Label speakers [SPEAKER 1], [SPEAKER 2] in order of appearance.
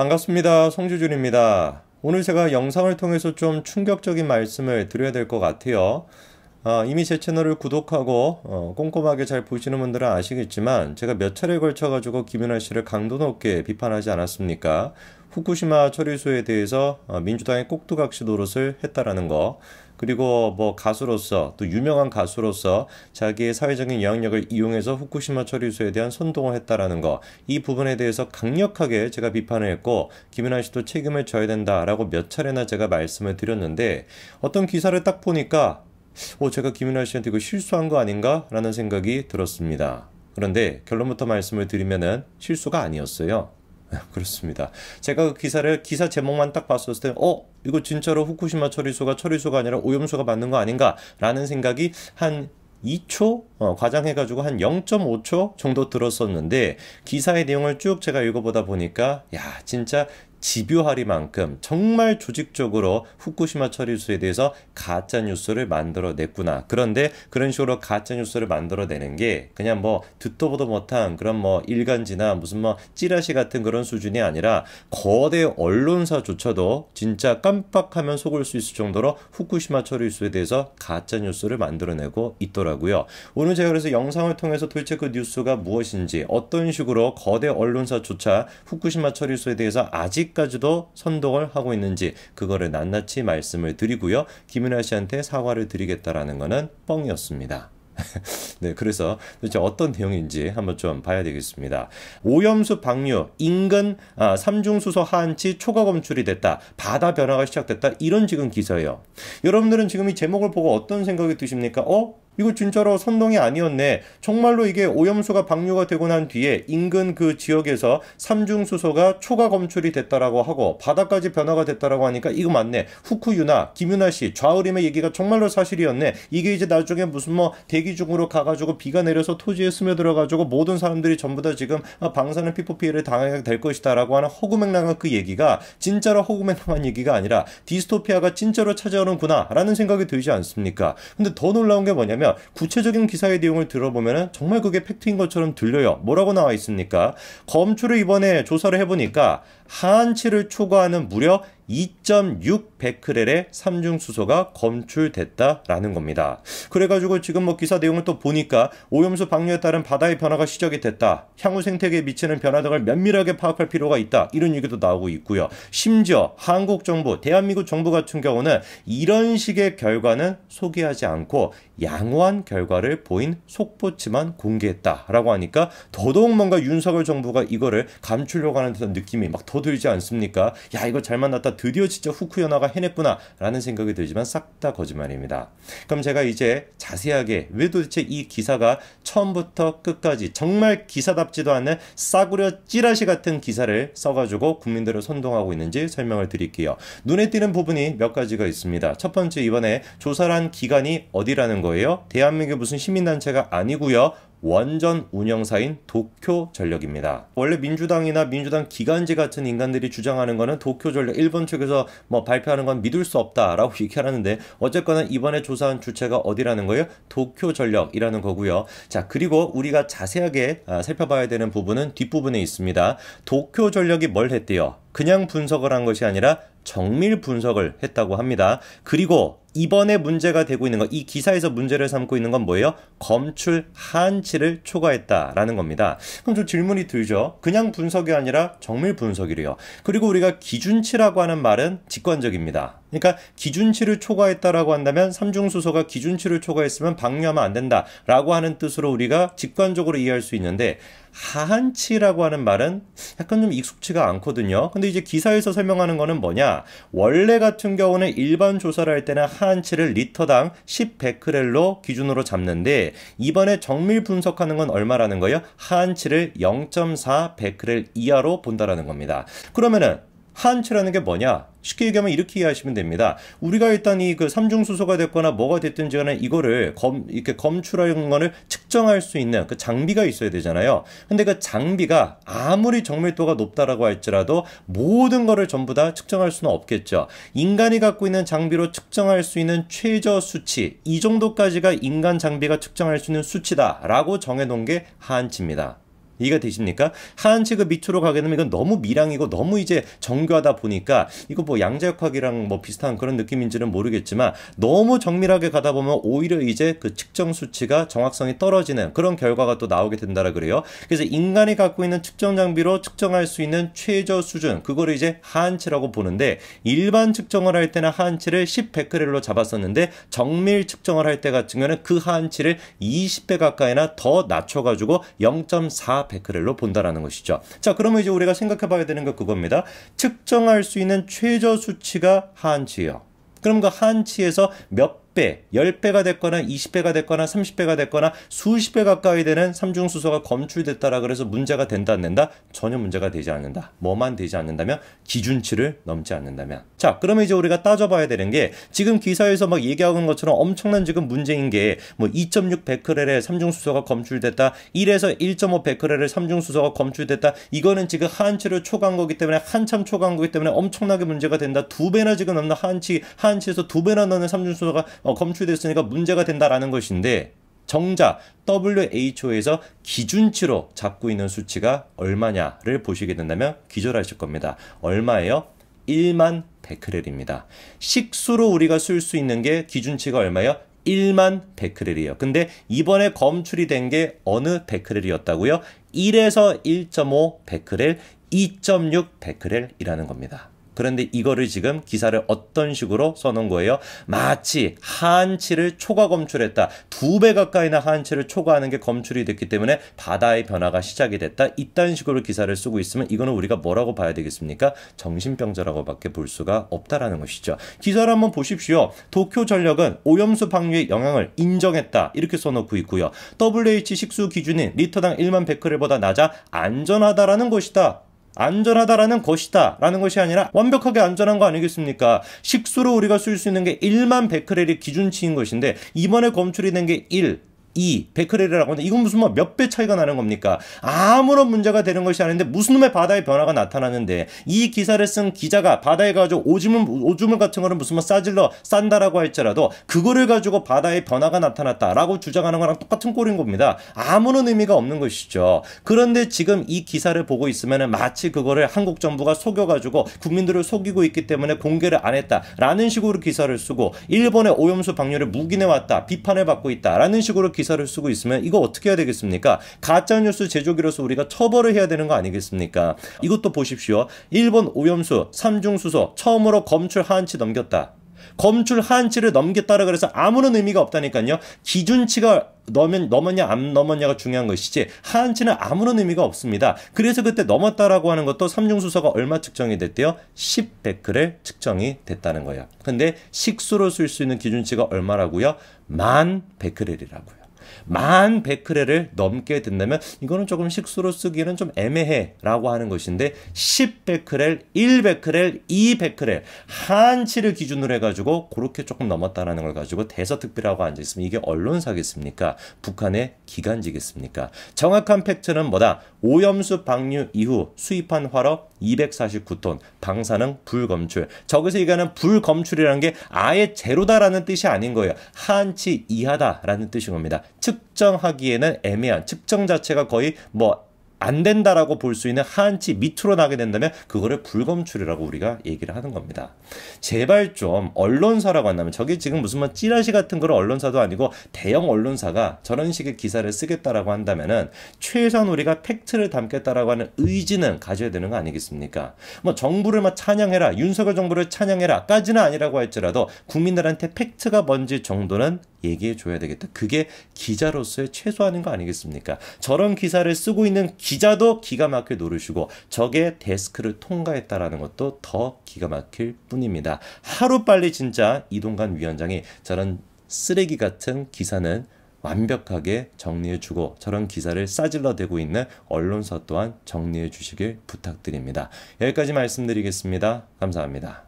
[SPEAKER 1] 반갑습니다. 송주준입니다. 오늘 제가 영상을 통해서 좀 충격적인 말씀을 드려야 될 것 같아요. 이미 제 채널을 구독하고 꼼꼼하게 잘 보시는 분들은 아시겠지만 제가 몇 차례에 걸쳐 가지고 김윤아 씨를 강도 높게 비판하지 않았습니까? 후쿠시마 처리수에 대해서 민주당의 꼭두각시 노릇을 했다라는 거, 그리고 뭐 가수로서, 또 유명한 가수로서 자기의 사회적인 영향력을 이용해서 후쿠시마 처리수에 대한 선동을 했다라는 거, 이 부분에 대해서 강력하게 제가 비판을 했고 김윤아 씨도 책임을 져야 된다라고 몇 차례나 제가 말씀을 드렸는데, 어떤 기사를 딱 보니까 제가 김윤아 씨한테 이거 실수한 거 아닌가? 라는 생각이 들었습니다. 그런데 결론부터 말씀을 드리면은 실수가 아니었어요. 그렇습니다. 제가 그 기사 제목만 딱 봤었을 때 이거 진짜로 후쿠시마 처리수가 아니라 오염수가 맞는 거 아닌가? 라는 생각이 한 2초? 과장해가지고 한 0.5초 정도 들었었는데, 기사의 내용을 쭉 제가 읽어보다 보니까 진짜 집요하리만큼 정말 조직적으로 후쿠시마 처리수에 대해서 가짜뉴스를 만들어냈구나. 그런데 그런 식으로 가짜뉴스를 만들어내는 게 그냥 뭐 듣도 보도 못한 그런 뭐 일간지나 무슨 뭐 찌라시 같은 그런 수준이 아니라, 거대 언론사조차도 진짜 깜빡하면 속을 수 있을 정도로 후쿠시마 처리수에 대해서 가짜뉴스를 만들어내고 있더라고요. 오늘 제가 그래서 영상을 통해서 도대체 그 뉴스가 무엇인지, 어떤 식으로 거대 언론사조차 후쿠시마 처리수에 대해서 아직까지도 선동을 하고 있는지, 그거를 낱낱이 말씀을 드리고요. 김윤아 씨한테 사과를 드리겠다라는 거는 뻥이었습니다. 네, 그래서 도대체 어떤 내용인지 한번 좀 봐야 되겠습니다. 오염수 방류, 인근 삼중수소 하한치 초과 검출이 됐다. 바다 변화가 시작됐다. 이런 지금 기사예요. 여러분들은 지금 이 제목을 보고 어떤 생각이 드십니까? 이거 진짜로 선동이 아니었네. 정말로 이게 오염수가 방류가 되고 난 뒤에 인근 그 지역에서 삼중수소가 초과 검출이 됐다라고 하고 바다까지 변화가 됐다라고 하니까 이거 맞네. 후쿠유나 김윤아 씨 좌우림의 얘기가 정말로 사실이었네. 이게 이제 나중에 무슨 뭐 대기 중으로 가가지고 비가 내려서 토지에 스며들어가지고 모든 사람들이 전부 다 지금 방사능 피부 피해를 당하게 될 것이다라고 하는 허구맹랑한 그 얘기가 진짜로 허구맹랑한 얘기가 아니라 디스토피아가 진짜로 찾아오는구나 라는 생각이 들지 않습니까? 근데 더 놀라운 게 뭐냐면, 구체적인 기사의 내용을 들어보면 정말 그게 팩트인 것처럼 들려요. 뭐라고 나와 있습니까? 검출을 이번에 조사를 해보니까 하한치를 초과하는 무려 2.6 베크렐의 삼중수소가 검출됐다라는 겁니다. 그래가지고 지금 뭐 기사 내용을 또 보니까 오염수 방류에 따른 바다의 변화가 시작이 됐다. 향후 생태계에 미치는 변화 등을 면밀하게 파악할 필요가 있다. 이런 얘기도 나오고 있고요. 심지어 한국 정부, 대한민국 정부 같은 경우는 이런 식의 결과는 소개하지 않고 양호한 결과를 보인 속보치만 공개했다라고 하니까 더더욱 뭔가 윤석열 정부가 이거를 감추려고 하는 듯한 느낌이 막 더 들지 않습니까? 이거 잘 만났다. 드디어 진짜 후쿠연화가 해냈구나 라는 생각이 들지만 싹 다 거짓말입니다. 그럼 제가 이제 자세하게 왜 도대체 이 기사가 처음부터 끝까지 정말 기사답지도 않은 싸구려 찌라시 같은 기사를 써가지고 국민들을 선동하고 있는지 설명을 드릴게요. 눈에 띄는 부분이 몇 가지가 있습니다. 첫 번째, 이번에 조사를 한 기관이 어디라는 거예요? 대한민국 무슨 시민단체가 아니고요. 원전 운영사인 도쿄전력입니다. 원래 민주당이나 민주당 기관지 같은 인간들이 주장하는 거는 도쿄전력, 일본 측에서 뭐 발표하는 건 믿을 수 없다라고 얘기하는데, 어쨌거나 이번에 조사한 주체가 어디라는 거예요? 도쿄전력이라는 거고요. 자, 그리고 우리가 자세하게 살펴봐야 되는 부분은 뒷부분에 있습니다. 도쿄전력이 뭘 했대요? 그냥 분석을 한 것이 아니라 정밀 분석을 했다고 합니다. 그리고 이번에 문제가 되고 있는 거, 이 기사에서 문제를 삼고 있는 건 뭐예요? 검출 하한치를 초과했다라는 겁니다. 그럼 좀 질문이 들죠. 그냥 분석이 아니라 정밀 분석이래요. 그리고 우리가 기준치라고 하는 말은 직관적입니다. 그러니까 기준치를 초과했다라고 한다면 삼중수소가 기준치를 초과했으면 방류하면 안 된다라고 하는 뜻으로 우리가 직관적으로 이해할 수 있는데, 하한치라고 하는 말은 약간 좀 익숙치가 않거든요. 근데 이제 기사에서 설명하는 거는 뭐냐? 원래 같은 경우는 일반 조사를 할 때는 하한치를 리터당 10베크렐로 기준으로 잡는데, 이번에 정밀 분석하는 건 얼마라는 거예요? 하한치를 0.4 베크렐 이하로 본다라는 겁니다. 그러면은 하한치라는 게 뭐냐? 쉽게 얘기하면 이렇게 이해하시면 됩니다. 우리가 일단 이 그 삼중수소가 됐거나 뭐가 됐든지 간에 이거를 이렇게 검출하는 거를 측정할 수 있는 그 장비가 있어야 되잖아요. 근데 그 장비가 아무리 정밀도가 높다라고 할지라도 모든 거를 전부 다 측정할 수는 없겠죠. 인간이 갖고 있는 장비로 측정할 수 있는 최저 수치, 이 정도까지가 인간 장비가 측정할 수 있는 수치다라고 정해놓은 게 하한치입니다. 이해가 되십니까? 하한치 그 밑으로 가게 되면 이건 너무 밀양이고 너무 이제 정교하다 보니까 이거 뭐 양자역학이랑 뭐 비슷한 그런 느낌인지는 모르겠지만 너무 정밀하게 가다 보면 오히려 이제 그 측정 수치가 정확성이 떨어지는 그런 결과가 또 나오게 된다라 그래요. 그래서 인간이 갖고 있는 측정 장비로 측정할 수 있는 최저 수준, 그거를 이제 하한치라고 보는데, 일반 측정을 할 때는 하한치를 10베크렐로 잡았었는데 정밀 측정을 할 때 같은 경우는 그 하한치를 20배 가까이나 더 낮춰가지고 0.4베크렐로 본다라는 것이죠. 자, 그러면 이제 우리가 생각해 봐야 되는 게 그겁니다. 측정할 수 있는 최저 수치가 하한치예요. 그럼 그 하한치에서 몇 배, 10배가 됐거나 20배가 됐거나 30배가 됐거나 수십 배 가까이 되는 삼중수소가 검출됐다라 그래서 문제가 된다 안 된다? 전혀 문제가 되지 않는다. 뭐만 되지 않는다면? 기준치를 넘지 않는다면. 자, 그러면 이제 우리가 따져봐야 되는 게, 지금 기사에서 막 얘기하는 것처럼 엄청난 지금 문제인 게 뭐 2.6 베크렐의 삼중수소가 검출됐다, 1에서 1.5 베크렐의 삼중수소가 검출됐다, 이거는 지금 하한치를 초과한 거기 때문에, 한참 초과한 거기 때문에 엄청나게 문제가 된다. 2배나 지금 넘는 하한치에서 2배나 넘는 삼중수소가 검출됐으니까 문제가 된다라는 것인데, 정작 WHO에서 기준치로 잡고 있는 수치가 얼마냐를 보시게 된다면 기절하실 겁니다. 얼마예요? 1만 베크렐입니다. 식수로 우리가 쓸 수 있는 게 기준치가 얼마예요? 1만 베크렐이에요. 근데 이번에 검출이 된 게 어느 베크렐이었다고요? 1에서 1.5 베크렐, 2.6 베크렐이라는 겁니다. 그런데 이거를 지금 기사를 어떤 식으로 써놓은 거예요? 마치 하한치를 초과 검출했다. 2배 가까이나 하한치를 초과하는 게 검출이 됐기 때문에 바다의 변화가 시작이 됐다. 이딴 식으로 기사를 쓰고 있으면 이거는 우리가 뭐라고 봐야 되겠습니까? 정신병자라고밖에 볼 수가 없다라는 것이죠. 기사를 한번 보십시오. 도쿄전력은 오염수 방류의 영향을 인정했다. 이렇게 써놓고 있고요. WH 식수 기준인 리터당 1만 베크렐보다 낮아 안전하다라는 것이다. 안전하다라는 것이다 라는 것이 아니라 완벽하게 안전한 거 아니겠습니까? 식수로 우리가 쓸 수 있는 게 1만 베크렐이 기준치인 것인데, 이번에 검출이 된 게 1, 2 베크렐이라고 하는데 이건 무슨 뭐 몇 배 차이가 나는 겁니까? 아무런 문제가 되는 것이 아닌데 무슨 놈의 바다의 변화가 나타나는데, 이 기사를 쓴 기자가 바다에 가지고 오줌을 같은 거를 무슨 뭐 싼다라고 할지라도 그거를 가지고 바다의 변화가 나타났다라고 주장하는 거랑 똑같은 꼴인 겁니다. 아무런 의미가 없는 것이죠. 그런데 지금 이 기사를 보고 있으면 마치 그거를 한국 정부가 속여가지고 국민들을 속이고 있기 때문에 공개를 안 했다라는 식으로 기사를 쓰고, 일본의 오염수 방류를 묵인해 왔다, 비판을 받고 있다라는 식으로 기사를 쓰고 있으면 이거 어떻게 해야 되겠습니까? 가짜뉴스 제조기로서 우리가 처벌을 해야 되는 거 아니겠습니까? 이것도 보십시오. 일본 오염수 삼중수소 처음으로 검출 하한치 넘겼다. 검출 하한치를 넘겼다라 그래서 아무런 의미가 없다니까요. 기준치가 넘었냐 안 넘었냐가 중요한 것이지 하한치는 아무런 의미가 없습니다. 그래서 그때 넘었다라고 하는 것도 삼중수소가 얼마 측정이 됐대요? 10베크렐 측정이 됐다는 거예요. 근데 식수로 쓸 수 있는 기준치가 얼마라고요? 10,000 베크렐이라고요. 10,000 베크렐을 넘게 된다면 이거는 조금 식수로 쓰기는 좀 애매해 라고 하는 것인데, 10베크렐, 1베크렐, 2베크렐 하한치를 기준으로 해가지고 그렇게 조금 넘었다라는 걸 가지고 대서특필하고 앉아있으면 이게 언론사겠습니까? 북한의 기관지겠습니까? 정확한 팩트는 뭐다? 오염수 방류 이후 수입한 화력 249톤, 방사능 불검출. 저기서 얘기하는 불검출이라는 게 아예 제로다라는 뜻이 아닌 거예요. 하한치 이하다라는 뜻인 겁니다. 측정하기에는 애매한, 측정 자체가 거의 뭐 안 된다라고 볼 수 있는 하한치 밑으로 나게 된다면 그거를 불검출이라고 우리가 얘기를 하는 겁니다. 제발 좀 언론사라고 한다면, 저게 지금 무슨 뭐 찌라시 같은 그런 언론사도 아니고 대형 언론사가 저런 식의 기사를 쓰겠다라고 한다면은 최소한 우리가 팩트를 담겠다라고 하는 의지는 가져야 되는 거 아니겠습니까? 뭐 정부를 막 찬양해라, 윤석열 정부를 찬양해라까지는 아니라고 할지라도 국민들한테 팩트가 뭔지 정도는 얘기해 줘야 되겠다. 그게 기자로서의 최소한인 거 아니겠습니까? 저런 기사를 쓰고 있는 기자도 기가 막힐 노릇이고 저게 데스크를 통과했다라는 것도 더 기가 막힐 뿐입니다. 하루빨리 진짜 이동관 위원장이 저런 쓰레기 같은 기사는 완벽하게 정리해주고, 저런 기사를 싸질러 대고 있는 언론사 또한 정리해 주시길 부탁드립니다. 여기까지 말씀드리겠습니다. 감사합니다.